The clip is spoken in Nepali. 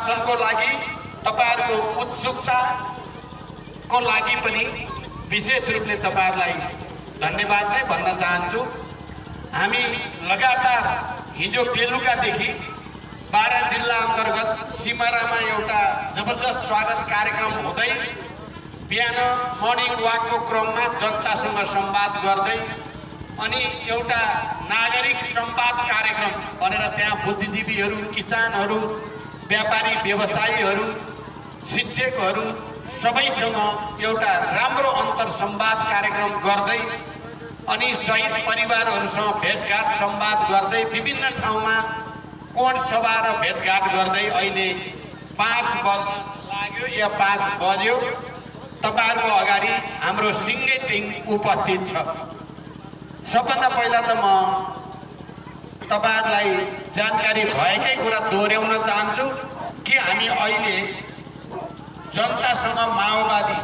निर्वाचनको लागि तपाईहरुको उत्सुकताको लागि पनि विशेष रूपले तपाईहरुलाई धन्यवाद नै भन्न चाहन्छु। हामी लगातार हिजो बेलुकादेखि 12 जिल्ला अन्तर्गत सिमरामा एउटा जबरजस्त स्वागत कार्यक्रम हुँदै बिहान मर्निङ वाकको क्रममा जनतासँग संवाद गर्दै अनि एउटा नागरिक संवाद कार्यक्रम भनेर त्यहाँ बुद्धिजीवीहरू, किसानहरू, व्यापारी व्यवसायीहरू, शिक्षकहरू सबैसँग एउटा राम्रो अन्तर संवाद कार्यक्रम गर्दै अनि शहीद परिवारहरूसँग भेटघाट संवाद गर्दै विभिन्न ठाउँमा कोण सभा र भेटघाट गर्दै अहिले 5 बज्न लाग्यो या 5 बज्यो। तपाईहरुको अगाडि हाम्रो सिङ्गे टिम उपस्थित छ। सबभन्दा पहिला त म तपाईहरुलाई जानकारी भएकै कुरा दोहोर्याउन चाहन्छु कि हामी अहिले जनतासँग माओवादी